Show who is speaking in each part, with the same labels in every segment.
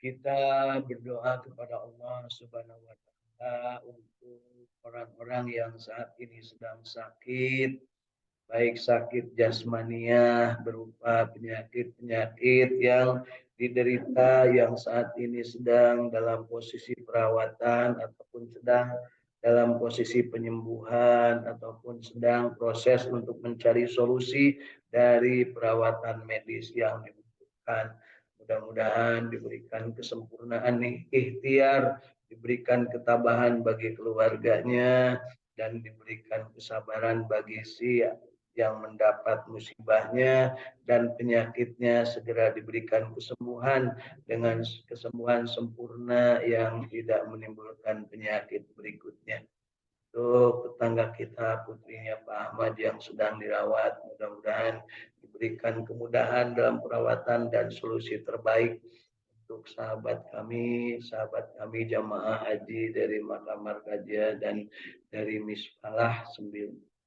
Speaker 1: Kita berdoa kepada Allah Subhanahu wa Ta'ala untuk orang-orang yang saat ini sedang sakit, baik sakit jasmania berupa penyakit-penyakit yang diderita yang saat ini sedang dalam posisi perawatan ataupun sedang dalam posisi penyembuhan ataupun sedang proses untuk mencari solusi dari perawatan medis yang dibutuhkan. Mudah-mudahan diberikan kesempurnaan nih ikhtiar, diberikan ketabahan bagi keluarganya, dan diberikan kesabaran bagi si yang mendapat musibahnya dan penyakitnya segera diberikan kesembuhan dengan kesembuhan sempurna yang tidak menimbulkan penyakit berikutnya. Untuk tetangga kita putrinya Pak Ahmad yang sedang dirawat, mudah-mudahan diberikan kemudahan dalam perawatan dan solusi terbaik untuk sahabat kami jamaah haji dari Makamar Kaja dan dari Misbalah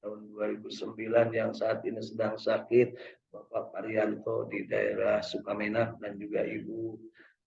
Speaker 1: tahun 2009 yang saat ini sedang sakit, Bapak Parianto di daerah Sukamenak dan juga Ibu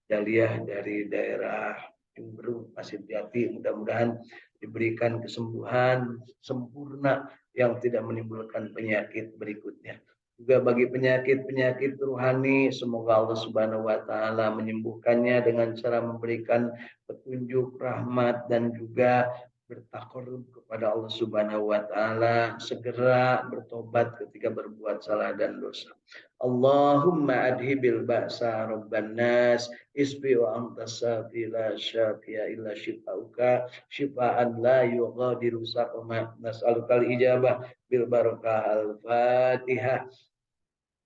Speaker 1: Daliah dari daerah Jumberu, Pasir Jati. Mudah-mudahan diberikan kesembuhan sempurna yang tidak menimbulkan penyakit berikutnya. Juga bagi penyakit-penyakit rohani, semoga Allah Subhanahu wa Ta'ala menyembuhkannya dengan cara memberikan petunjuk rahmat dan juga bertakarrub kepada Allah Subhanahu wa Ta'ala, segera bertobat ketika berbuat salah dan dosa. Allahumma adhibil ba'sa rabban nas isbi wa anta syafi la syafiya illa syifauka syifaan la yughadiru saqama nas'alukal ijabah bil barakah al-fatihah.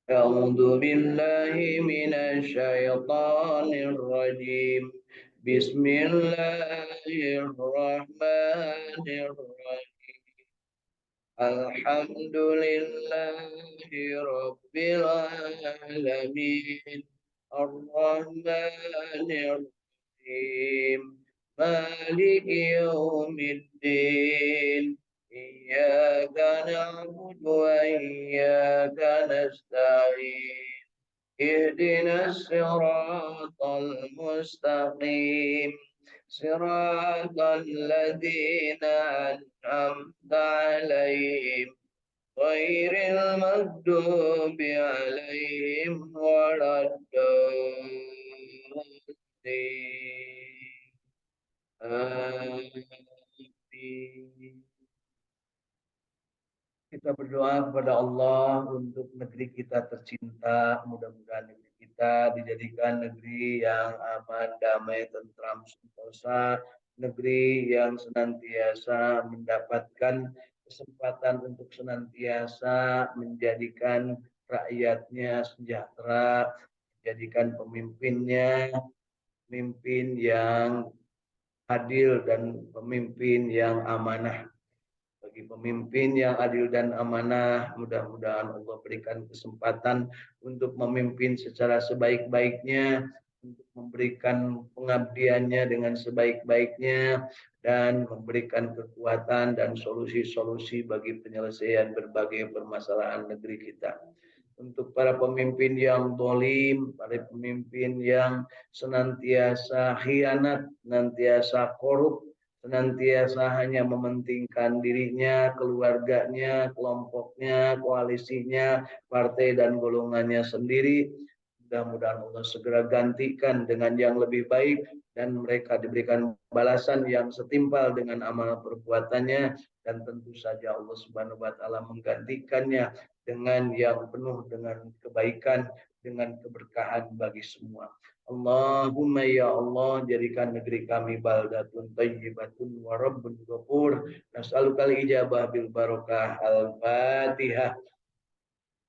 Speaker 1: A'udzu billahi minasy syaithanir rajim. Bismillahirrahmanirrahim. Alhamdulillahi rabbil alamin. Ar-Rahmanir Rahim. Maliki yaumiddin. Iyyaka na'budu wa iyyaka nasta'in. Ihdinas siratal mustaqim. Siratal ladzina an'amta 'alaihim ghairil maghdubi 'alaihim waladdallin. Amin. Kita berdoa kepada Allah untuk negeri kita tercinta. Mudah-mudahan negeri kita dijadikan negeri yang aman, damai, tentram, sentosa. Negeri yang senantiasa mendapatkan kesempatan untuk senantiasa menjadikan rakyatnya sejahtera, menjadikan pemimpinnya pemimpin yang adil dan pemimpin yang amanah. Bagi pemimpin yang adil dan amanah, mudah-mudahan Allah berikan kesempatan untuk memimpin secara sebaik-baiknya, untuk memberikan pengabdiannya dengan sebaik-baiknya, dan memberikan kekuatan dan solusi-solusi bagi penyelesaian berbagai permasalahan negeri kita. Untuk para pemimpin yang zalim, para pemimpin yang senantiasa khianat, senantiasa korup, senantiasa hanya mementingkan dirinya, keluarganya, kelompoknya, koalisinya, partai dan golongannya sendiri. Mudah-mudahan Allah segera gantikan dengan yang lebih baik dan mereka diberikan balasan yang setimpal dengan amal perbuatannya, dan tentu saja Allah Subhanahu wa taala menggantikannya dengan yang penuh dengan kebaikan, dengan keberkahan bagi semua. Allahumma ya Allah, jadikan negeri kami baldatun thayyibatun wa rabbun ghafur. Nas'alukal ijabah bil barakah. Al-Fatihah.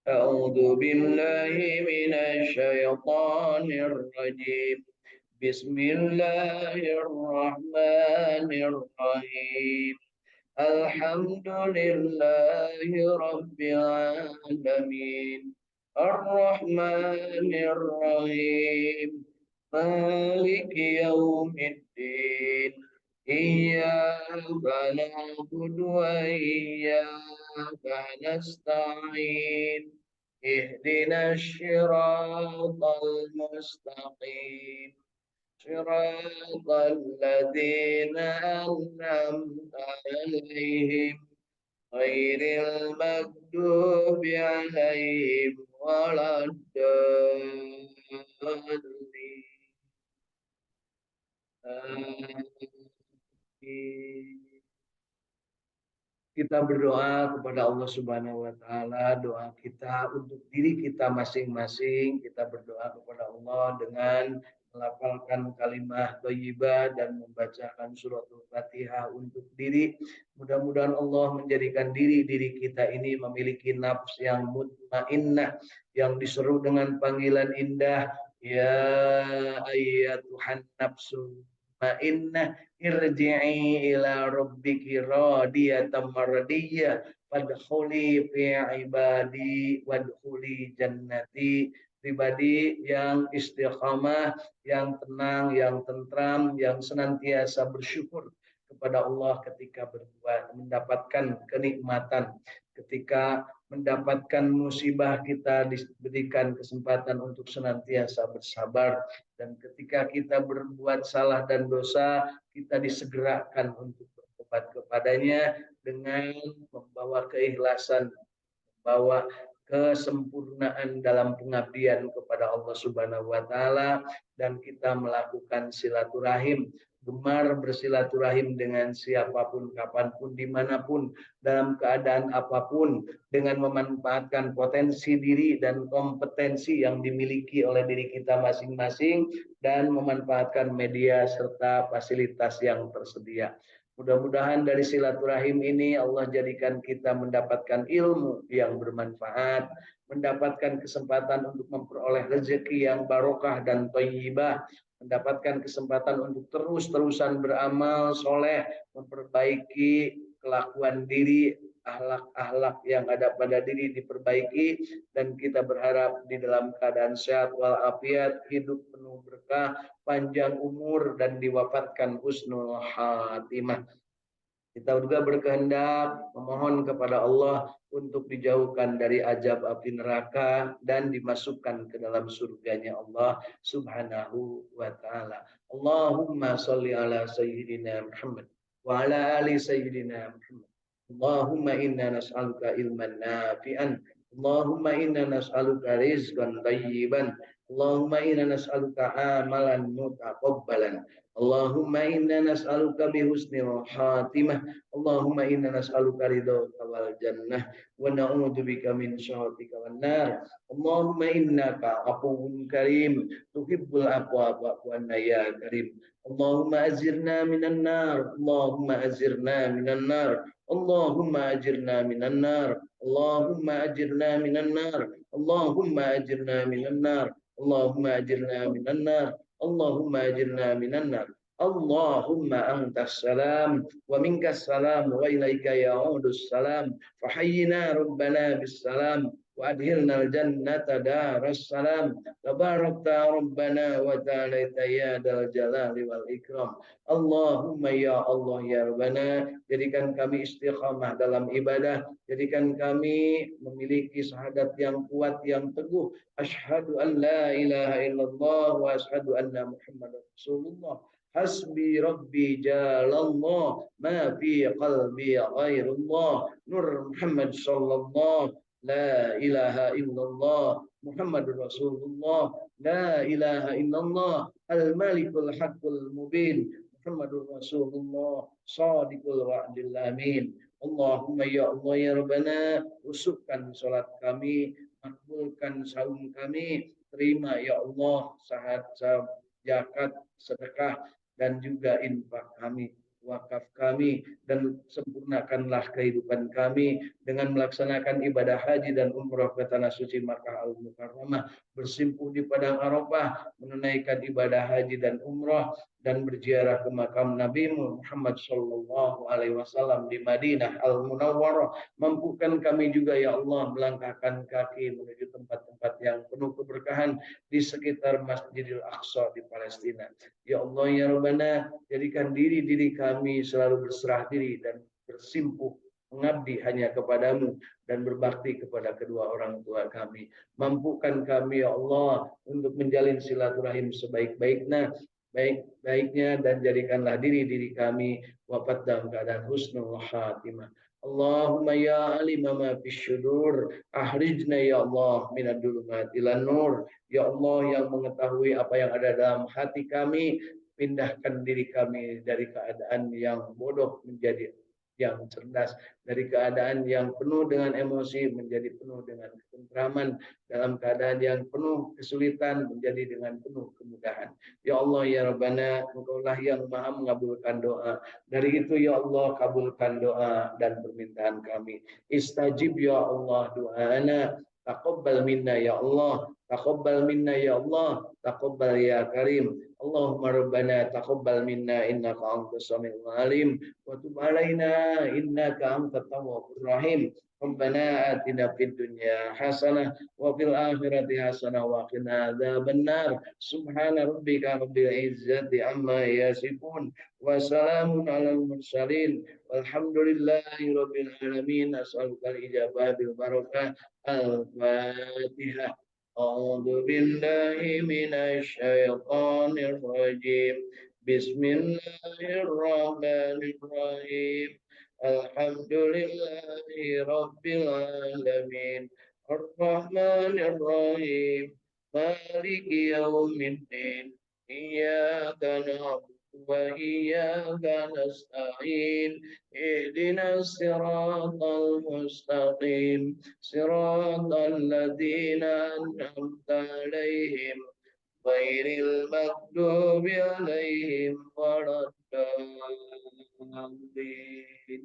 Speaker 1: A'udzu billahi minasy syaithanir rajim. Bismillahirrahmanirrahim. Alhamdulillahi rabbil alamin. Ar-Rahmanir Rahim. Maliki yaumiddin. Iyyaka na'budu wa iyyaka nasta'in. Ihdinas siratal mustaqim. صراط الذين أنعمت عليهم غير المغضوب عليهم ولا الضالين. آمين. Kita berdoa kepada Allah Subhanahu wa taala, doa kita untuk diri kita masing-masing. Kita berdoa kepada Allah dengan melafalkan kalimat thayyibah dan membacakan suratul Fatihah untuk diri. Mudah-mudahan Allah menjadikan diri-diri kita ini memiliki nafs yang mutmainnah, yang diseru dengan panggilan indah, ya ayyatuhan nafsul mutmainnah irji'i ila rabbiki radiyatan mardiyah fadkhuli fi ibadi wadkhuli jannati. Pribadi yang istiqamah, yang tenang, yang tentram, yang senantiasa bersyukur kepada Allah ketika berbuat, mendapatkan kenikmatan, ketika mendapatkan musibah kita diberikan kesempatan untuk senantiasa bersabar, dan ketika kita berbuat salah dan dosa kita disegerakan untuk bertobat kepadanya dengan membawa keikhlasan, membawa kesempurnaan dalam pengabdian kepada Allah Subhanahu wa taala, dan kita melakukan silaturahim, gemar bersilaturahim dengan siapapun, kapanpun, dimanapun, dalam keadaan apapun, dengan memanfaatkan potensi diri dan kompetensi yang dimiliki oleh diri kita masing-masing, dan memanfaatkan media serta fasilitas yang tersedia. Mudah-mudahan dari silaturahim ini Allah jadikan kita mendapatkan ilmu yang bermanfaat, mendapatkan kesempatan untuk memperoleh rezeki yang barokah dan thayyibah, mendapatkan kesempatan untuk terus-terusan beramal soleh, memperbaiki kelakuan diri, akhlak-akhlak yang ada pada diri diperbaiki, dan kita berharap di dalam keadaan sehat walafiat, hidup penuh berkah, panjang umur, dan diwafatkan husnul khatimah. Kita juga berkehendak memohon kepada Allah untuk dijauhkan dari azab api neraka dan dimasukkan ke dalam surganya Allah Subhanahu wa taala. Allahumma shalli ala sayyidina Muhammad wa ala ali sayyidina Muhammad. Allahumma inna nas'aluka ilman nafi'an. Allahumma inna nas'aluka rizqan thayyiban. Allahumma inna nas'aluka amalan mutaqabbalan. Allahumma inna nas'aluka bihusnil khatimah. Allahumma inna nas'aluka ridhaka wal jannah wa na'udzubika min syarrika wan nar. Allahumma innaka afuwwun karim tuhibbul afwa fa'fu anna ya karim. Allahumma azirna minan nar. Allahumma azirna minan nar. Allahumma ajirna minan nar. Allahumma ajirna minan nar. Allahumma ajirna minan nar. Allahumma ajirna minan nar. Allahumma ajirna minan nar. Allahumma antas salam wa minkas salam wa ilaika ya'udus salam fahayyina rabbana bis salam wa adhilna al jannata daras salam tabarakta rabbana wa ta'ala ya dal jalali wal ikram. Allahumma ya Allah ya Rabbana, jadikan kami istiqamah dalam ibadah, jadikan kami memiliki syahadat yang kuat, yang teguh. Asyhadu an la ilaha illallah wa asyhadu anna Muhammadar Rasulullah. Hasbi Rabbi jalallah ma fi qalbi ghairullah Nur Muhammad sallallahu la ilaha illallah Muhammadur Rasulullah la ilaha illallah al-malikul haqqul mubin Muhammadur Rasulullah sadiqul wa'dil amin. Allahumma ya Allah ya Rabbana, usukkan salat kami, makbulkan saum kami, terima ya Allah sahat zakat, sedekah, dan juga infak kami, wakaf kami, dan sempurnakanlah kehidupan kami dengan melaksanakan ibadah haji dan umrah ke tanah suci Makkah Al-Mukarramah, bersimpuh di padang Arafah, menunaikan ibadah haji dan umrah, dan berziarah ke makam Nabi Muhammad Sallallahu Alaihi Wasallam di Madinah Al-Munawwarah. Mampukan kami juga ya Allah melangkahkan kaki menuju tempat-tempat yang penuh keberkahan di sekitar Masjidil Aqsa di Palestina. Ya Allah ya Rabbana, jadikan diri-diri kami selalu berserah diri dan bersimpuh mengabdi hanya kepadamu dan berbakti kepada kedua orang tua kami. Mampukan kami ya Allah untuk menjalin silaturahim sebaik-baiknya, baik-baiknya dan jadikanlah diri kami wafat dalam keadaan husnul khatimah. Allahumma ya alima ma fis syudur ahrijna ya Allah minad dulumat ilan nur. Ya Allah yang mengetahui apa yang ada dalam hati kami, pindahkan diri kami dari keadaan yang bodoh menjadi yang cerdas, dari keadaan yang penuh dengan emosi menjadi penuh dengan ketentraman, dalam keadaan yang penuh kesulitan menjadi dengan penuh kemudahan. Ya Allah ya Rabbana, Engkaulah yang Maha mengabulkan doa. Dari itu ya Allah kabulkan doa dan permintaan kami. Istajib ya Allah doana, taqabbal minna ya Allah, taqabbal minna ya Allah, taqabbal ya Karim. Allahumma rabbana taqabbal minna innaka antas samiul alim wa tub alaina innaka antat tawwabur rahim. Rabbana atina fid dunya hasanah wa fil akhirati hasanah wa qina adzabannar. Subhana rabbika rabbil izzati amma yasifun wa salamun alal mursalin walhamdulillahi rabbil alamin. As'aluka al-ijabah bil barakah. Al-Fatihah. A'udzu billahi minasy syaithanir rajim. Bismillahirrahmanirrahim. Alhamdulillahi rabbil alamin. Ar-Rahmanir-Rahim. Maliki yaumiddin. Iyyaka na'budu wa iyyaka nasta'in. Ihdinas siratal mustaqim. Siratal ladzina an'amta 'alaihim ghairil maghdubi 'alaihim waladdallin. Amin.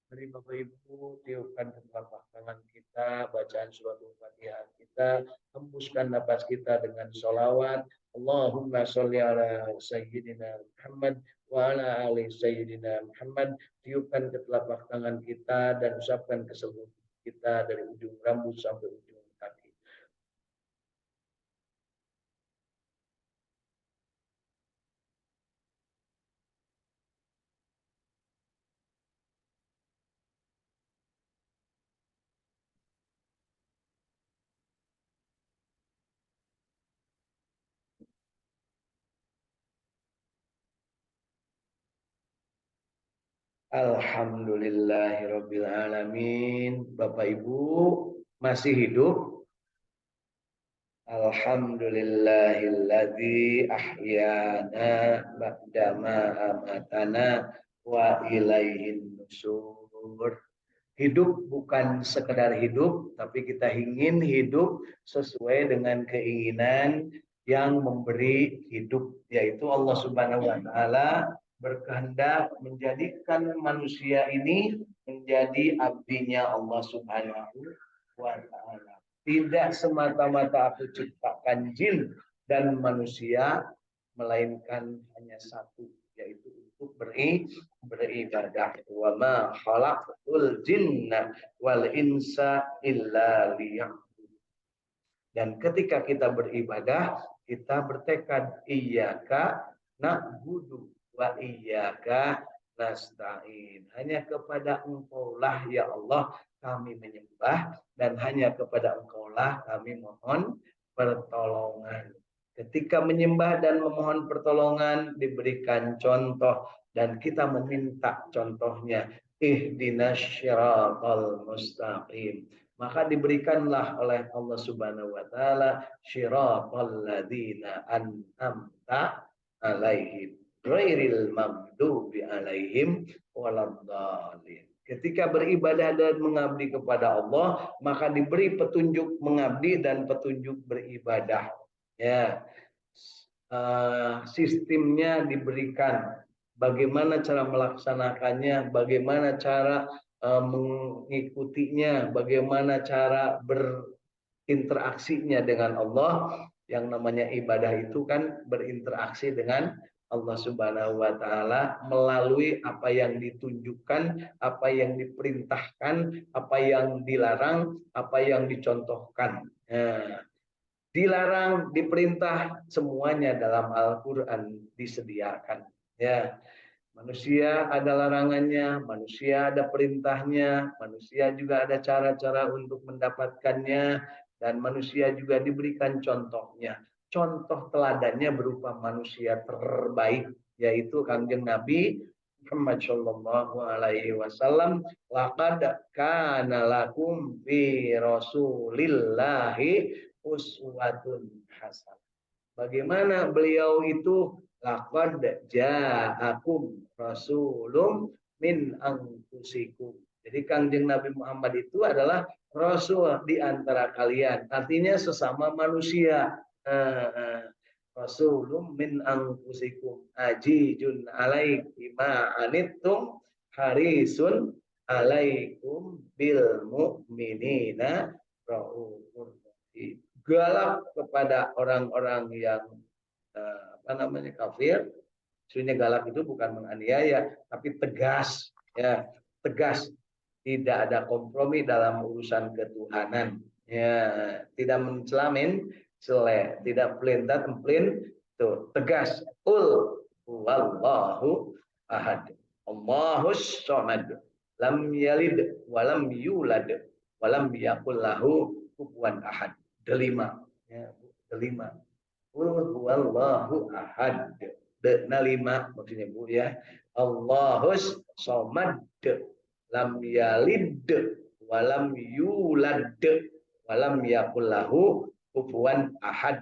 Speaker 1: Mari Bapak Ibu tiupkan telapak tangan kita, bacaan surat Al-Fatihah kita, hembuskan napas kita dengan sholawat. Allahumma sholli ala Sayyidina Muhammad wa ala ali Sayyidina Muhammad. Tiupkan ke telapak tangan kita dan usapkan ke seluruh kita dari ujung rambut sampai ujung kaki. Alhamdulillahirabbil alamin. Bapak Ibu masih hidup? Alhamdulillahilladzi ahyana ba'dama amatana wa ilaihin nusur. Hidup bukan sekedar hidup, tapi kita ingin hidup sesuai dengan keinginan yang memberi hidup, yaitu Allah Subhanahu wa taala berkehendak menjadikan manusia ini menjadi abdinya Allah Subhanahu wa taala. Tidak semata-mata aku ciptakan jin dan manusia, melainkan hanya satu, yaitu untuk beribadah. Wa ma khalaqtul jinna wal insa illa liya'budun. Dan ketika kita beribadah, kita bertekad iyyaka na'budu wa iyyaka nasta'in. Hanya kepada Engkau-lah ya Allah kami menyembah, dan hanya kepada Engkau-lah kami mohon pertolongan. Ketika menyembah dan memohon pertolongan diberikan contoh dan kita meminta contohnya, ihdinas syiratal mustaqim. Maka diberikanlah oleh Allah Subhanahu wa taala syiratal ladzina an'amta alaihim ghairil maghdubi alaihim waladdallin. Ketika beribadah dan mengabdi kepada Allah, maka diberi petunjuk mengabdi dan petunjuk beribadah. Ya, sistemnya diberikan, bagaimana cara melaksanakannya, bagaimana cara mengikutinya, bagaimana cara berinteraksinya dengan Allah. Yang namanya ibadah itu kan berinteraksi dengan Allah Subhanahu wa taala melalui apa yang ditunjukkan, apa yang diperintahkan, apa yang dilarang, apa yang dicontohkan. Nah, dilarang, diperintah, semuanya dalam Al-Qur'an disediakan. Ya. Manusia ada larangannya, manusia ada perintahnya, manusia juga ada cara-cara untuk mendapatkannya. Dan manusia juga diberikan contohnya. Contoh teladannya berupa manusia terbaik, yaitu Kanjeng Nabi Muhammad Shallallahu Alaihi Wasallam. Laqad kana lakum fi Rasulillahi uswatun hasanah. Bagaimana beliau itu laqad ja'akum rasulun min anfusikum. Jadi Kanjeng Nabi Muhammad itu adalah rasul di antara kalian. Artinya sesama manusia. Rasulun min anfusikum ajijun alaikum ma anittum harisun alaikum bil mu'minina raufur rahim. Galak kepada orang-orang yang kafir. Maksudnya galak itu bukan menganiaya, tapi tegas, ya, tegas. Tidak ada kompromi dalam urusan ketuhanan. Ya, tidak mencelamin, tidak pelintat, tuh, tegas. Wallahu ahad. Allahus somad. Lam yalid walam yulad walam yakul lahu kufuwan ahad. Delima, ya, delima. Wallahu ahad. Dekna 5 maksudnya Bu ya. Allahus somad. Lam yalid walam yulad walam yakul lahu kufuwan ahad.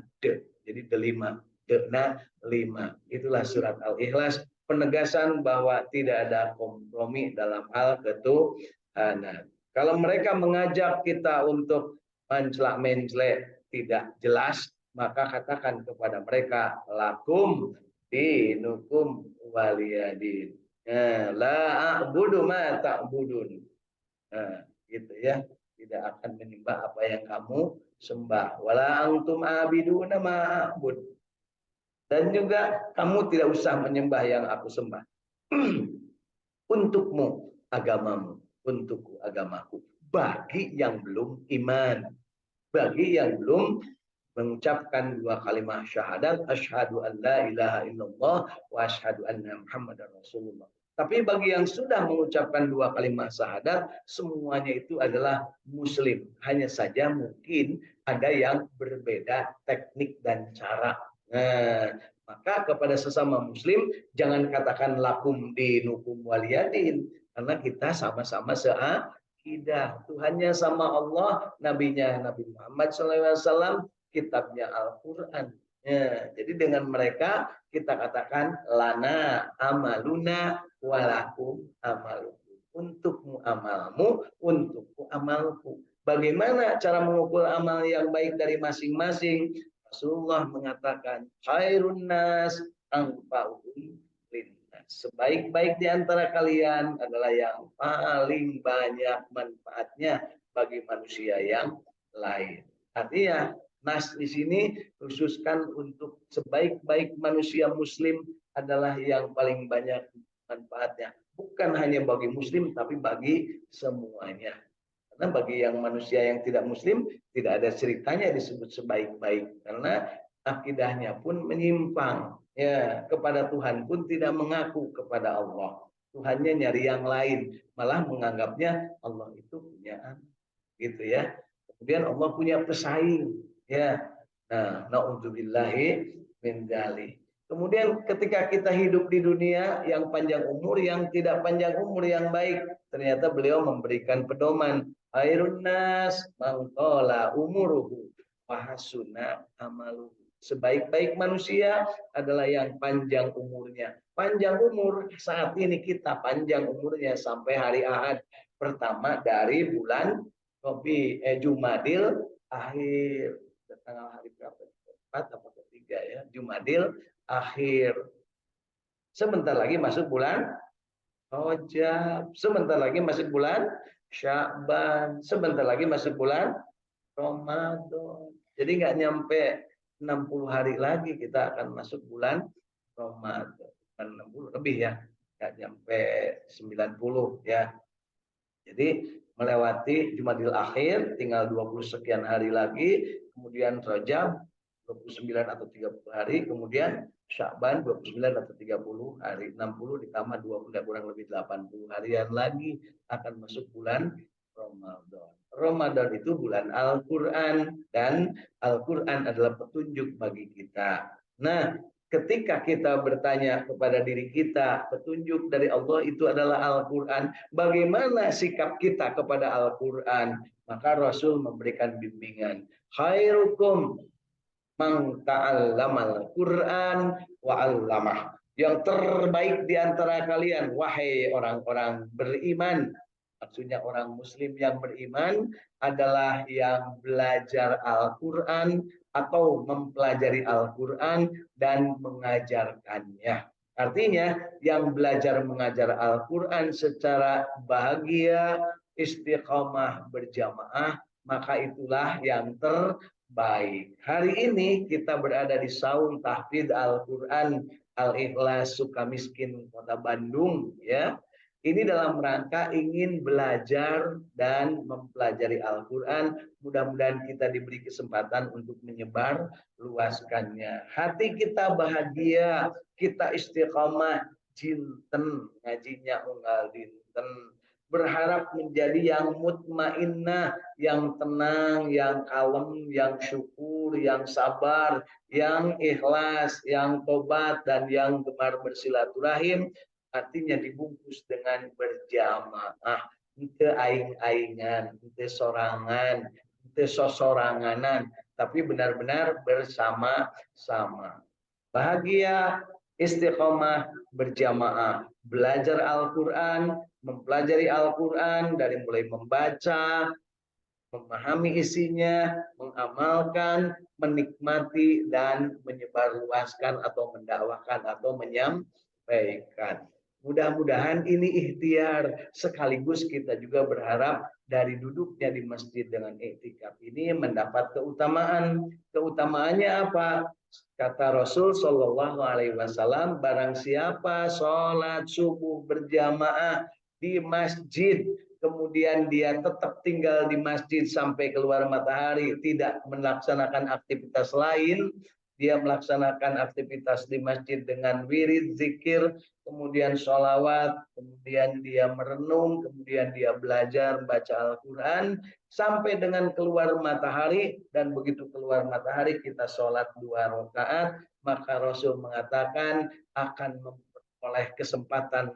Speaker 1: Jadi delima, dekna 5. Itulah surat Al-Ikhlas, penegasan bahwa tidak ada kompromi dalam hal ketuhanan. Kalau mereka mengajak kita untuk mencela-mencela tidak jelas, maka katakan kepada mereka lakum dinukum waliyadin. La a'budu ma ta'budun. Nah, gitu ya. Tidak akan menyembah apa yang kamu sembah. Wala antum abiduna ma a'bud. Dan juga kamu tidak usah menyembah yang aku sembah. Untukmu agamamu, untukku agamaku. Bagi yang belum iman, bagi yang belum mengucapkan 2 kalimat syahadat, asyhadu an la ilaha illallah wa asyhadu anna muhammadar rasulullah. Tapi bagi yang sudah mengucapkan 2 kalimat syahadat, semuanya itu adalah muslim. Hanya saja mungkin ada yang berbeda teknik dan cara. Nah, maka kepada sesama muslim jangan katakan lakum dinukum waliyadin, karena kita sama-sama seakidah. Tuhannya sama Allah, nabinya Nabi Muhammad SAW, kitabnya Al-Quran. Ya, jadi dengan mereka kita katakan lana amaluna walakum amalukum. Untukmu amalmu, untukku amalku. Bagaimana cara mengukur amal yang baik dari masing-masing? Rasulullah mengatakan khairun nas anfa'uhum linnas. Sebaik-baik di antara kalian adalah yang paling banyak manfaatnya bagi manusia yang lain. Artinya nas di sini khususkan untuk sebaik-baik manusia muslim adalah yang paling banyak manfaatnya. Bukan hanya bagi muslim tapi bagi semuanya. Karena bagi yang manusia yang tidak muslim tidak ada ceritanya disebut sebaik-baik, karena akidahnya pun menyimpang. Ya, kepada Tuhan pun tidak mengaku kepada Allah. Tuhannya nyari yang lain, malah menganggapnya Allah itu punya anak, gitu ya. Kemudian Allah punya pesaing, ya. Nah, naudzubillahi min dzalik. Kemudian ketika kita hidup di dunia yang panjang umur, yang tidak panjang umur, yang baik, ternyata beliau memberikan pedoman. Khairun nas man qala umuruhu wa hasuna amaluhu. Sebaik-baik manusia adalah yang panjang umurnya. Panjang umur saat ini kita panjang umurnya sampai hari Ahad pertama dari bulan Jumadil akhir. Tanggal hari berapa? 4 atau 3 ya, Jumadil akhir. Sebentar lagi masuk bulan Rajab, sebentar lagi masuk bulan Sya'ban, sebentar lagi masuk bulan Ramadan. Jadi nggak nyampe 60 hari lagi kita akan masuk bulan Ramadan. 60 lebih ya, nggak nyampe 90 ya. Jadi melewati Jumadil akhir, tinggal 20 sekian hari lagi, kemudian Rajab 29 atau 30 hari, kemudian Sya'ban 29 atau 30 hari, 60 ditambah 20, kurang lebih 80 harian lagi akan masuk bulan Ramadan. Ramadan itu bulan Al-Quran dan Al-Quran adalah petunjuk bagi kita. Nah, ketika kita bertanya kepada diri kita, petunjuk dari Allah itu adalah Al-Quran. Bagaimana sikap kita kepada Al-Quran? Maka Rasul memberikan bimbingan. Khairukum man ta'allamal Quran wa 'allamah. Yang terbaik di antara kalian, wahai orang-orang beriman, maksudnya orang muslim yang beriman, adalah yang belajar Al-Quran atau mempelajari Al-Quran dan mengajarkannya. Artinya yang belajar mengajar Al-Quran secara bahagia, istiqomah berjamaah, maka itulah yang terbaik. Hari ini kita berada di Saum Tahfidz Al-Quran Al-Ikhlas Sukamiskin Kota Bandung, ya. Ini dalam rangka ingin belajar dan mempelajari Al-Quran. Mudah-mudahan kita diberi kesempatan untuk menyebar luaskannya. Hati kita bahagia, kita istiqomah, jinten ngajinya unggal dinten. Berharap menjadi yang mutmainnah, yang tenang, yang kalem, yang syukur, yang sabar, yang ikhlas, yang tobat, dan yang gemar bersilaturahim. Artinya dibungkus dengan berjamaah, ente aing-aingan, ente sorangan, ente sosoranganan, tapi benar-benar bersama-sama. Bahagia, istiqomah, berjamaah, belajar Al-Quran, mempelajari Al-Quran dari mulai membaca, memahami isinya, mengamalkan, menikmati, dan menyebarluaskan atau mendakwahkan atau menyampaikan. Mudah-mudahan ini ikhtiar, sekaligus kita juga berharap dari duduknya di masjid dengan iktikaf ini mendapat keutamaan. Keutamaannya apa? Kata Rasul Shallallahu Alaihi Wasallam, barang siapa sholat subuh berjamaah di masjid, kemudian dia tetap tinggal di masjid sampai keluar matahari, tidak melaksanakan aktivitas lain, dia melaksanakan aktivitas di masjid dengan wirid, zikir, kemudian sholawat, kemudian dia merenung, kemudian dia belajar baca Al-Quran, sampai dengan keluar matahari, dan begitu keluar matahari kita sholat 2 rakaat, maka Rasul mengatakan akan memperoleh kesempatan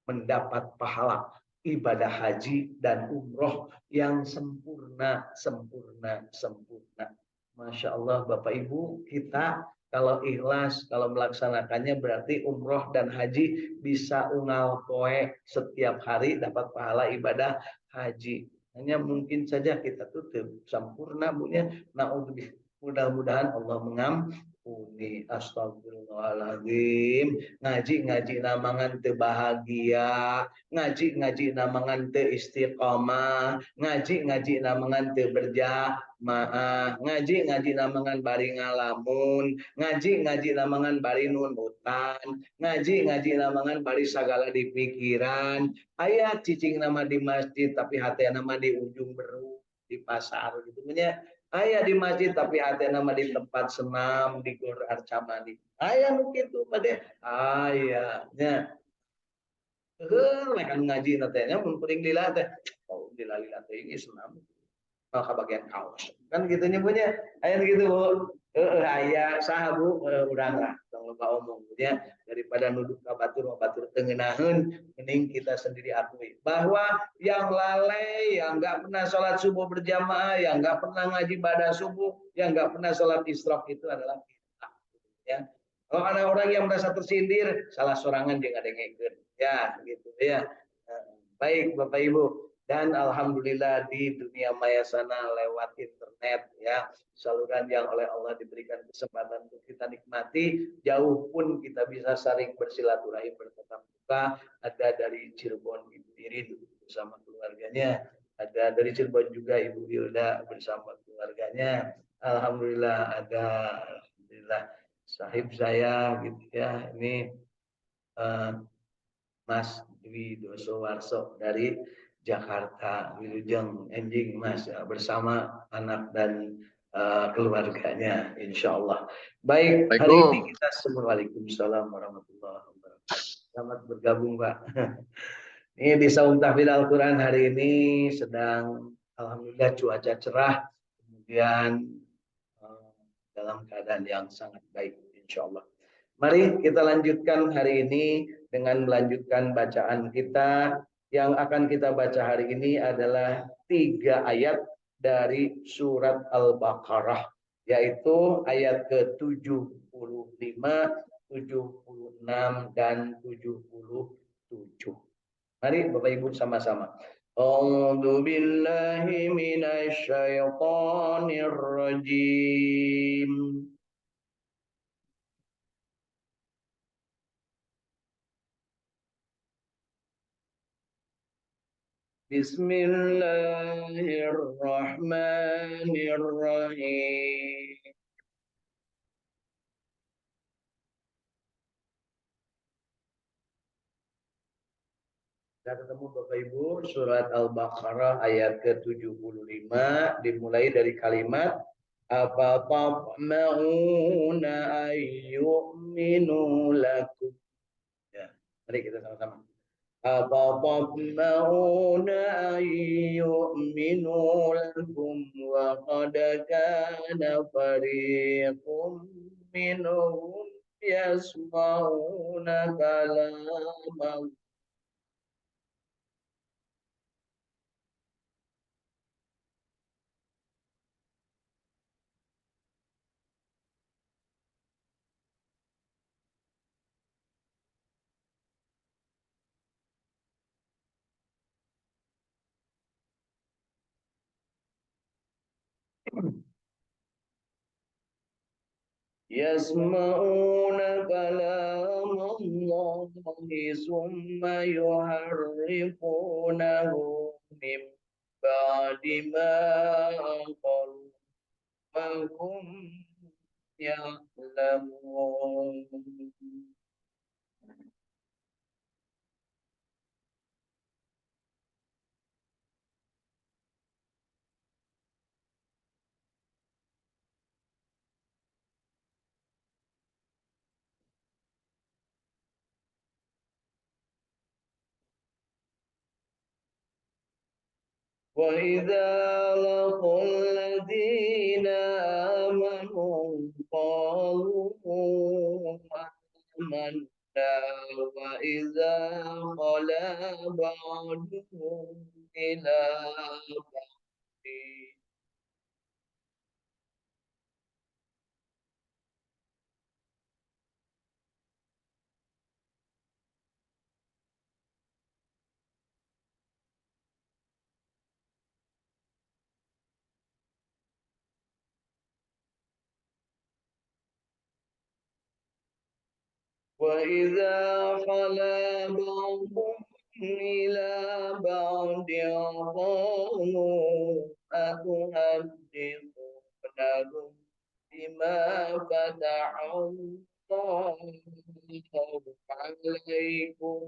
Speaker 1: mendapat pahala ibadah haji dan umroh yang sempurna. Masya Allah Bapak Ibu, kita kalau ikhlas, kalau melaksanakannya berarti umroh dan haji bisa unggal poe setiap hari dapat pahala ibadah haji. Hanya mungkin saja kita tutup sempurna punya. Nah, mudah-mudahan Allah mengampuni. Astagfirullahaladzim. Ngaji namangan teu bahagia, ngaji namangan teu istiqomah, ngaji namangan teu berjamaah, ngaji namangan bari ngalamun, ngaji namangan bari nunutan, ngaji namangan bari sagala di pikiran. Aya cicing nama di masjid tapi hati nama di ujung beruk di pasar gitu nya. Aya di masjid tapi hati nama di tempat senam di Gor Arcamani. Aya nu kitu pada ayahnya. Mereka ngaji nantinya mun kuring lila teh. Oh, lila teh ini senam. Maka bagian kaos. Kan gitu nyebutnya. Aya gitu, Bu. Aya saha Bu urang lah tong loba omong ya, daripada nuduk ka batur tengenaheun, mending kita sendiri akui bahwa yang lalai, yang enggak pernah sholat subuh berjamaah, yang enggak pernah ngaji ibadah subuh, yang enggak pernah sholat isyraq itu adalah kita ya. Kalau ada orang yang merasa tersindir, salah sorangan dia ngadengkeun ya gitu ya. Baik Bapak Ibu, dan alhamdulillah di dunia maya sana lewat internet ya, saluran yang oleh Allah diberikan kesempatan untuk kita nikmati, jauh pun kita bisa saling bersilaturahim bertatap muka. Ada dari Cirebon Ibu Irin bersama keluarganya, ada dari Cirebon juga Ibu Hilda bersama keluarganya. Alhamdulillah ada, alhamdulillah sahib saya gitu ya, ini Mas Dwi Dosowarso dari Jakarta, Wilujeng Enjing Mas ya, bersama anak dan keluarganya, insya Allah. Baik, hari ini kita Waalaikumsalam warahmatullahi wabarakatuh. Selamat bergabung Pak. Ini di Saum Tahfidz Al-Quran hari ini sedang alhamdulillah cuaca cerah, kemudian eh, dalam keadaan yang sangat baik insya Allah. Mari kita lanjutkan hari ini dengan melanjutkan bacaan kita. Yang akan kita baca hari ini adalah 3 ayat dari surat Al-Baqarah, yaitu ayat ke-75, 76, dan 77. Mari Bapak Ibu sama-sama. A'udzu billahi minasy syaithanir rajim. Bismillahirrahmanirrahim. Sudah ketemu Bapak Ibu, surat Al-Baqarah ayat ke-75 dimulai dari kalimat apa tatma'una ayyuminu lakum. Ya, mari kita sama-sama. أفتطمعون أن يؤمنوا لكم وقد كان فريق منهم يسمعون كلام. يسمعون كلام الله ثم يحرفونه من بعد ما قالوا وهم يعلمون. وإذا لقوا الذين آمنوا قالوا آمنا وإذا خلا بعضهم إلى بعض وإذا خلا بعضهم إلى بعض قالوا أتحدثونهم بما فتح الله عليكم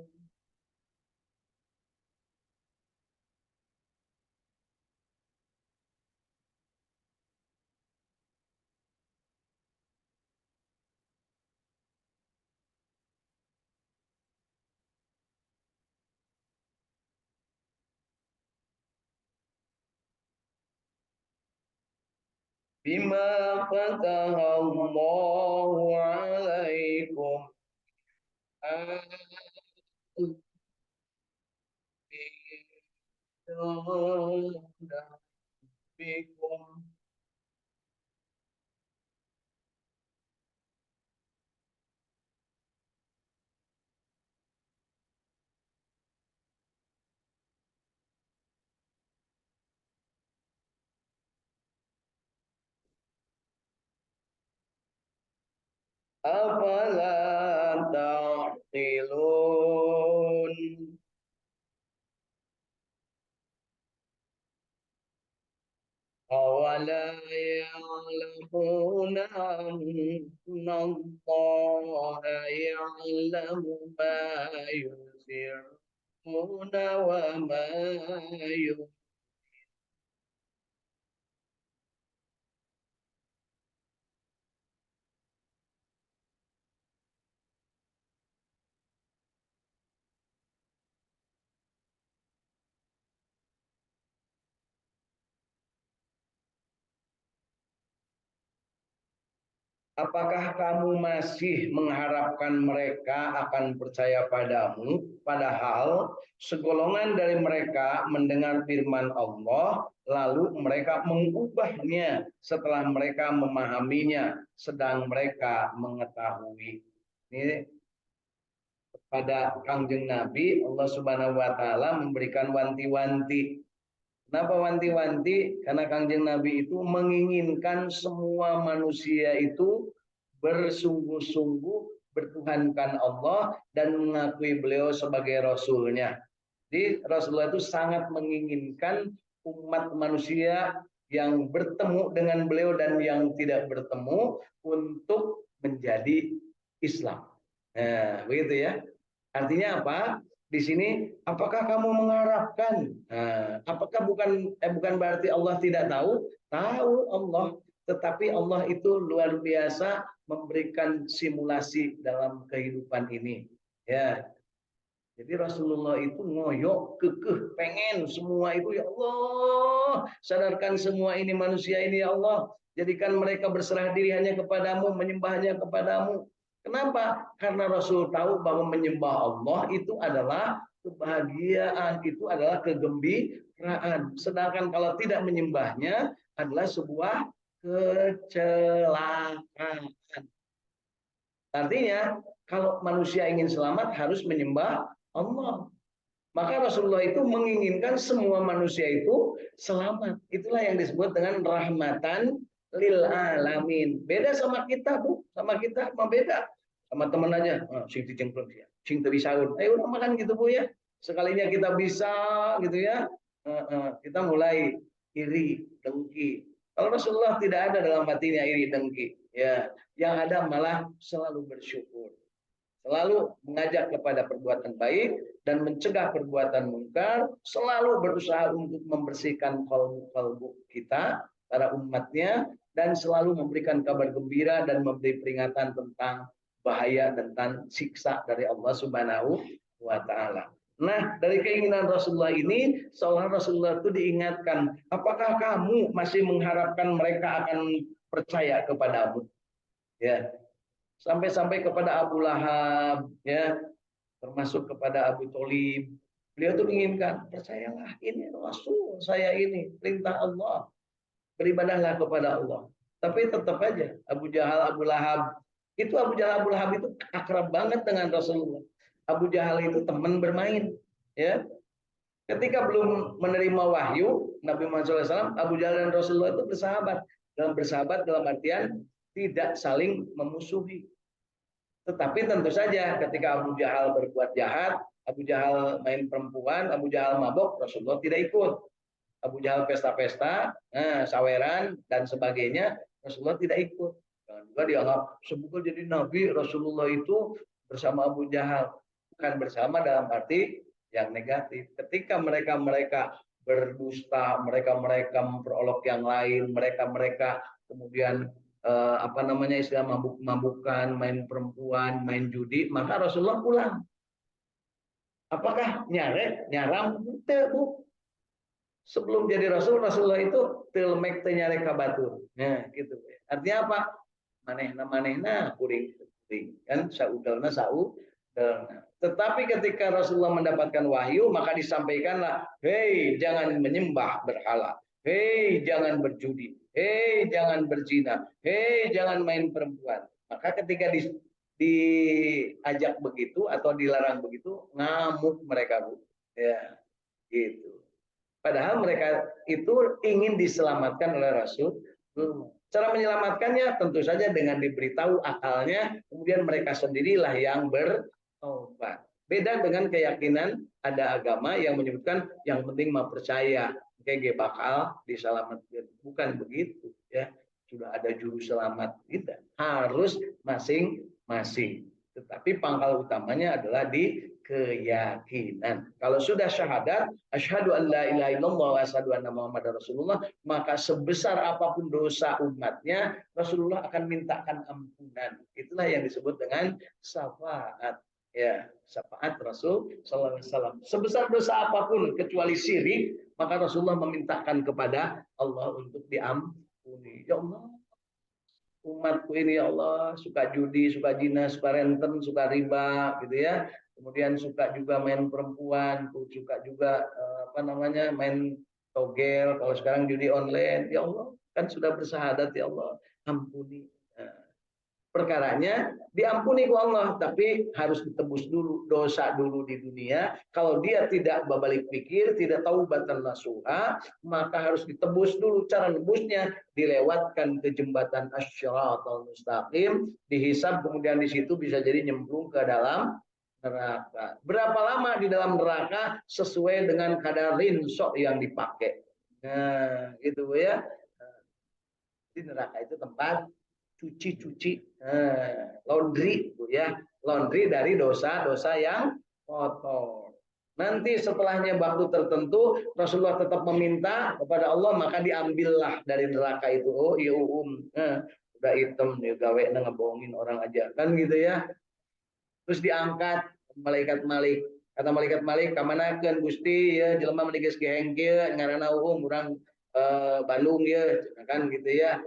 Speaker 1: بما فتح الله عليكم بكم. أفلا تعقلون. أولا يعلمون أن الله يعلم ما يسرون وما يعلمون. apakah kamu masih mengharapkan mereka akan percaya padamu, padahal segolongan dari mereka mendengar firman Allah, lalu mereka mengubahnya setelah mereka memahaminya, sedang mereka mengetahui. Ini pada Kangjeng Nabi, Allah Subhanahu wa taala memberikan wanti-wanti. Kenapa wanti-wanti? Karena Kangjeng Nabi itu menginginkan semua manusia itu bersungguh-sungguh bertuhankan Allah dan mengakui beliau sebagai Rasulnya. Jadi Rasulullah itu sangat menginginkan umat manusia yang bertemu dengan beliau dan yang tidak bertemu untuk menjadi Islam. Nah, begitu ya. Artinya apa? Di sini, apakah kamu mengharapkan? Nah, apakah bukan berarti Allah tidak tahu? Tahu Allah, tetapi Allah itu luar biasa memberikan simulasi dalam kehidupan ini. Ya, jadi Rasulullah itu ngoyok, kekeh, pengen semua itu ya Allah, sadarkan semua ini manusia ini ya Allah, jadikan mereka berserah diri hanya kepadamu, menyembahnya kepadamu. Kenapa? Karena Rasul tahu bahwa menyembah Allah itu adalah kebahagiaan, itu adalah kegembiraan. Sedangkan kalau tidak menyembahnya adalah sebuah kecelakaan. Artinya, kalau manusia ingin selamat harus menyembah Allah. Maka Rasulullah itu menginginkan semua manusia itu selamat. Itulah yang disebut dengan rahmatan lil alamin. Beda sama kita, Bu. Sama kita mah beda. Sama teman aja, sing dicengklung ya. Sing teu disaun. Ayo udah makan gitu, Bu ya. Sekalinya kita bisa gitu ya. Kita mulai iri, dengki. Kalau Rasulullah tidak ada dalam hatinya iri, dengki. Ya, yang ada malah selalu bersyukur. Selalu mengajak kepada perbuatan baik dan mencegah perbuatan mungkar, selalu berusaha untuk membersihkan kalbu-kalbu kita, para umatnya, dan selalu memberikan kabar gembira dan memberi peringatan tentang bahaya tentang siksa dari Allah Subhanahu wa taala. Nah, dari keinginan Rasulullah ini, seolah Rasulullah itu diingatkan, apakah kamu masih mengharapkan mereka akan percaya kepadamu? Ya, sampai-sampai kepada Abu Lahab, ya, termasuk kepada Abu Thalib. Beliau tuh menginginkan, percayalah ini Rasul saya ini, perintah Allah, beribadahlah kepada Allah. Tapi tetap aja Abu Jahal, Abu Lahab, Abu Jahal, Abu Lahab itu akrab banget dengan Rasulullah. Abu Jahal itu teman bermain, ya. Ketika belum menerima wahyu Nabi Muhammad SAW, Abu Jahal dan Rasulullah itu bersahabat. Bersahabat dalam artian tidak saling memusuhi. Tetapi tentu saja ketika Abu Jahal berbuat jahat, Abu Jahal main perempuan, Abu Jahal mabok, Rasulullah tidak ikut. Abu Jahal pesta-pesta, saweran dan sebagainya, Rasulullah tidak ikut. Jangan juga dianggap sebetulnya jadi Nabi Rasulullah itu bersama Abu Jahal. Bukan bersama dalam arti yang negatif. Ketika mereka berdusta, mereka memperolok yang lain, mereka kemudian istilah mabuk-mabukan, main perempuan, main judi, maka Rasulullah pulang. Apakah nyaram? Teu, Bu. Sebelum jadi Rasulullah itu telemek teu nyare ka batur. Nah, gitu. Artinya apa? Manehna kuring kan saudelna saudelna. Tetapi ketika Rasulullah mendapatkan wahyu, maka disampaikanlah, "Hei, jangan menyembah berhala. Hei, jangan berjudi. Hei, jangan berzina. Hei, jangan main perempuan." Maka ketika diajak begitu atau dilarang begitu, ngamuk mereka, Bu. Ya, gitu. Padahal mereka itu ingin diselamatkan oleh Rasul. Cara menyelamatkannya tentu saja dengan diberitahu akalnya, kemudian mereka sendirilah yang bertobat. Beda dengan keyakinan ada agama yang menyebutkan yang penting mau percaya, kayak bakal diselamatkan. Bukan begitu, ya. Sudah ada juru selamat kita. Harus masing-masing. Tetapi pangkal utamanya adalah di keyakinan. Kalau sudah syahadat, asyhadu an la ilaha illallah wa asyhadu anna muhammadar rasulullah, maka sebesar apapun dosa umatnya, Rasulullah akan mintakan ampunan. Itulah yang disebut dengan syafaat. Ya, syafaat Rasul sallallahu alaihi wasallam. Sebesar dosa apapun kecuali syirik, maka Rasulullah memintakan kepada Allah untuk diampuni. Ya Allah, umatku ini ya Allah suka judi, suka zina, suka renten, suka riba gitu ya. Kemudian suka juga main perempuan, suka juga apa namanya main togel, kalau sekarang judi online. Ya Allah, kan sudah bersahadat ya Allah, ampuni. Nah, perkaranya diampuni ku Allah, tapi harus ditebus dulu dosa dulu di dunia. Kalau dia tidak berbalik pikir, tidak tahu batan nasuha, maka harus ditebus dulu. Cara nebusnya dilewatkan ke jembatan asy-syiratal mustaqim, dihisab, kemudian di situ bisa jadi nyemplung ke dalam neraka. Berapa lama di dalam neraka sesuai dengan kadar rinsok yang dipakai. Nah, gitu ya. Di neraka itu tempat cuci-cuci, laundry, Bu ya, laundry dari dosa-dosa yang kotor. Nanti setelahnya waktu tertentu Rasulullah tetap meminta kepada Allah, maka diambillah dari neraka itu. Oh iya udah hitam nih gawe ngebohongin orang aja kan gitu ya. Terus diangkat malaikat Malik. Kata malaikat Malik, kamanakeun Gusti ya jelema meuli geus geheng kieu ngaranna urang Bandung ya kan gitu ya.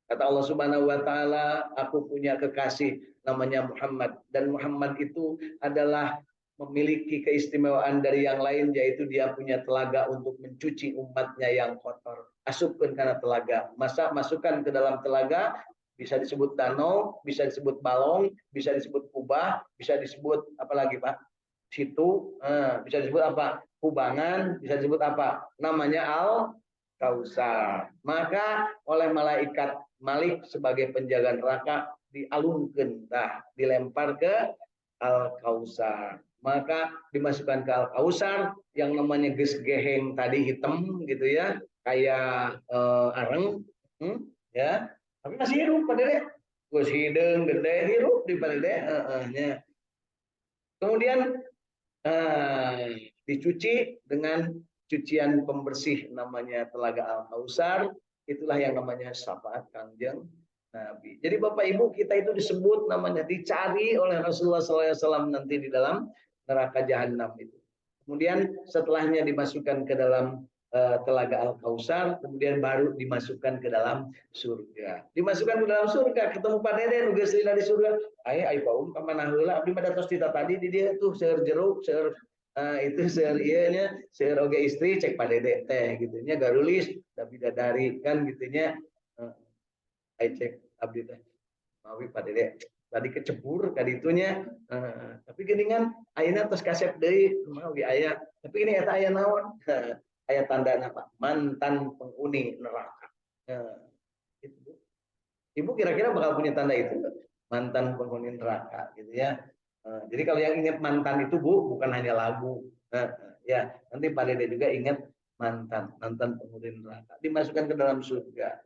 Speaker 1: Kata Allah Subhanahu wa taala, aku punya kekasih namanya Muhammad, dan Muhammad itu adalah memiliki keistimewaan dari yang lain, yaitu dia punya telaga untuk mencuci umatnya yang kotor. Asupkan karena telaga, masukkan ke dalam telaga, bisa disebut danau, bisa disebut balong, bisa disebut kubah, bisa disebut apa lagi Pak? Situ, bisa disebut apa? Kubangan, bisa disebut apa? Namanya Kausar. Maka oleh malaikat Malik sebagai penjaga neraka dialungkan, dilempar ke Al Kausar. Maka dimasukkan ke Al Kausar yang namanya gesgeheng tadi hitam gitu ya, kayak areng, ya. Tapi masih hidup pada deh. Gus hidung gede hidup di pada deh. Kemudian dicuci dengan cucian pembersih namanya telaga Al-Kausar, itulah yang namanya syafaat Kangjeng Nabi. Jadi Bapak Ibu, kita itu disebut namanya dicari oleh Rasulullah SAW nanti di dalam neraka jahanam itu. Kemudian setelahnya dimasukkan ke dalam telaga Al-Kausar, kemudian baru dimasukkan ke dalam surga. Dimasukkan ke dalam surga, ketemu Pak Dede nugas lila di surga. Ai paum ka mana heula abdi mah datos tita tadi di dia tuh seueur jeruk, seueur itu seueur ieu nya, seueur oge istri cek Pak Dede teh gitu nya garulis da bidadari kan gitu nya. Ai cek abdi teh mawi Pak Dede tadi kecebur kaditunya tapi geuningan ayeuna tos kasep deui kumaha oge aya tapi ini eta aya naon aya tandana Pak mantan penghuni neraka. Itu Ibu kira-kira bakal punya tanda itu mantan penghuni neraka gitu ya. Jadi kalau yang ingat mantan itu Bu bukan hanya lagu. Ya nanti Pak Dede juga ingat mantan penghuni neraka dimasukkan ke dalam surga.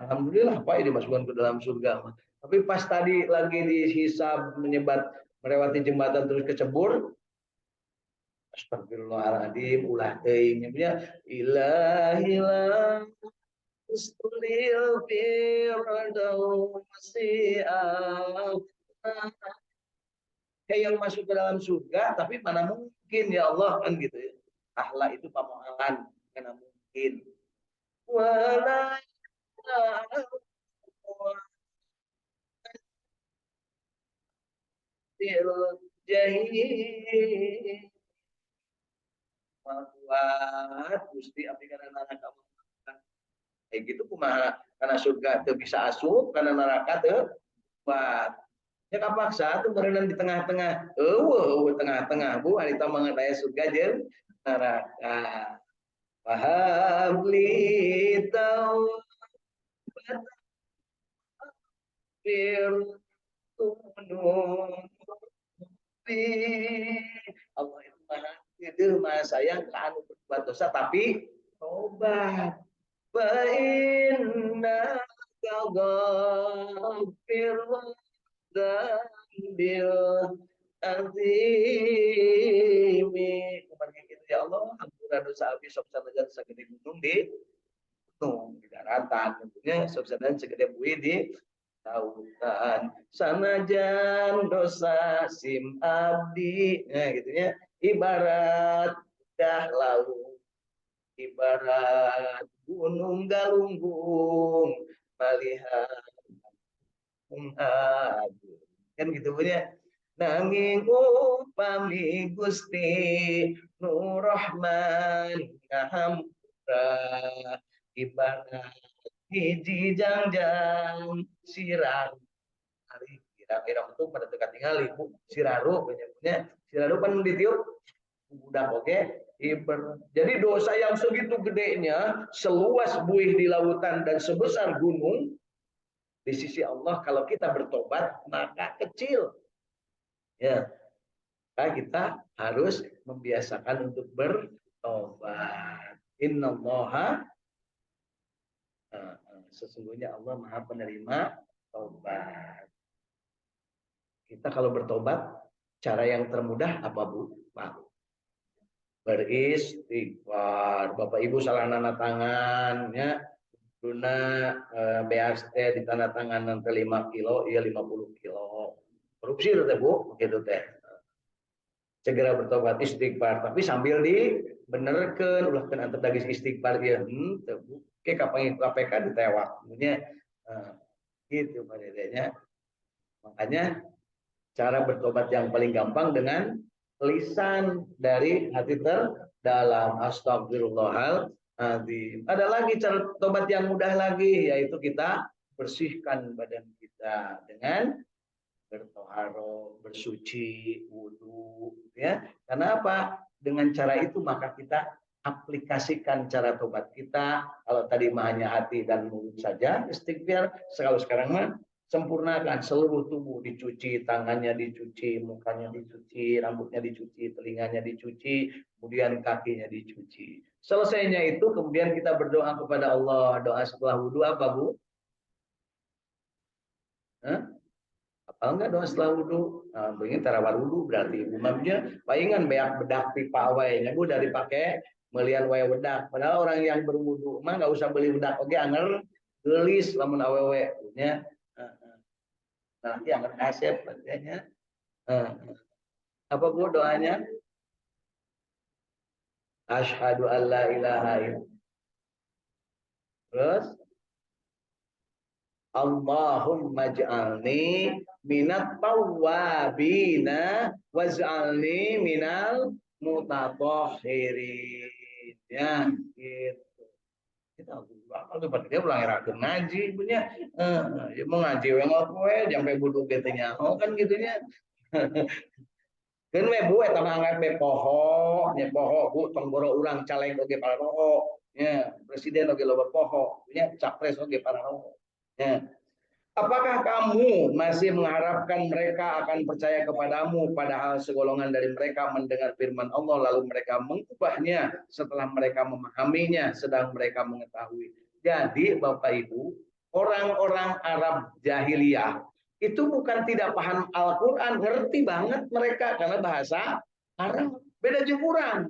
Speaker 1: Alhamdulillah Pak dimasukkan ke dalam surga. Tapi pas tadi lagi dihisab menyebat melewati jembatan terus kecebur, astagfirullahaladzim ulah teuing nya ilahilah Ustilil firdausi kayak yang masuk ke dalam surga, tapi mana mungkin ya Allah kan gitu ya. Ahla itu pamoalan, mana mungkin. Wala jahil kuat Gusti abdi kana neraka kayak gitu kumaha karena surga teu bisa asup karena neraka teu kuat ya kapaksa tuh berenang di tengah-tengah tengah-tengah Bu harita mengenai surga jeung neraka wahabli taubat Allah itu maha itu maha sayang ke anu berbuat dosa tapi tobat Inna kaghafir dzambil azimi. Kemarin gitu ya Allah, ampura dosa abdi sok sanajan sagede gunung di daratan. Tentunya sok sanajan segede bui di lautan. Sanajan dosa sim abdi. Nah, gitu ya. Ibarat dah laut ibarat gunung galunggung baliha kan gitu punya nanging upami Gusti Nur Rahman ngahampura ibarat hiji jangjang sirang hari kira-kira itu pada dekat tinggal ibu siraru punya siraru kan ditiup budak oke. Jadi dosa yang segitu gedenya seluas buih di lautan dan sebesar gunung di sisi Allah kalau kita bertobat maka kecil. Ya, kita harus membiasakan untuk bertobat. Innallaha sesungguhnya Allah Maha penerima tobat. Kita kalau bertobat cara yang termudah apa Bu? Pak. Beristighfar. Bapak Ibu salah nana tangan ya. Guna BHT di tanda tangan nanti 5 kilo, iya 50 kilo. Korupsi itu teh Bu, begitu teh. Segera bertobat istighfar, tapi sambil dibenerkan, ulah kan antar daging istighfar ya, Bu. Oke, kapan KPK ditewak, punya gitu Pak Dedenya. Makanya cara bertobat yang paling gampang dengan lisan dari hati terdalam. Astagfirullahaladzim. Ada lagi cara tobat yang mudah lagi, yaitu kita bersihkan badan kita dengan bertoharo, bersuci, wudhu, ya. Karena apa? Dengan cara itu maka kita aplikasikan cara tobat kita. Kalau tadi hanya hati dan mulut saja istighfar, kalau sekarang mah sempurnakan seluruh tubuh dicuci, tangannya dicuci, mukanya dicuci, rambutnya dicuci, telinganya dicuci, kemudian kakinya dicuci. Selesainya itu kemudian kita berdoa kepada Allah. Doa setelah wudhu apa Bu? Apa enggak doa setelah wudhu? Nah, begini tarawar wudhu berarti umumnya palingan banyak bedak pipa awalnya Bu dari pakai melian wae bedak. Padahal orang yang berwudhu mah nggak usah beli bedak oke anger gelis lamun awewe punya. Nanti akan kasep katanya. Apa Bu doanya? Asyhadu an la ilaha illallah. Terus Allahumma ja'alni minat tawwabina waj'alni minal mutatahhirin. Ya, gitu. Kita kalau dia ulang ngaji punya ya mau ngaji we ngopoe sampai budu getenya. Oh kan gitunya. Kan we Bu eta mah anggar poho, nya poho Bu tonggoro urang caleg oge para roho. Ya, presiden oge loba poho, nya capres oge para roho. Ya. Apakah kamu masih mengharapkan mereka akan percaya kepadamu padahal segolongan dari mereka mendengar firman Allah lalu mereka mengubahnya setelah mereka memahaminya sedang mereka mengetahui. Jadi Bapak Ibu, orang-orang Arab jahiliyah itu bukan tidak paham Al-Quran, ngerti banget mereka karena bahasa Arab. Beda jeung urang.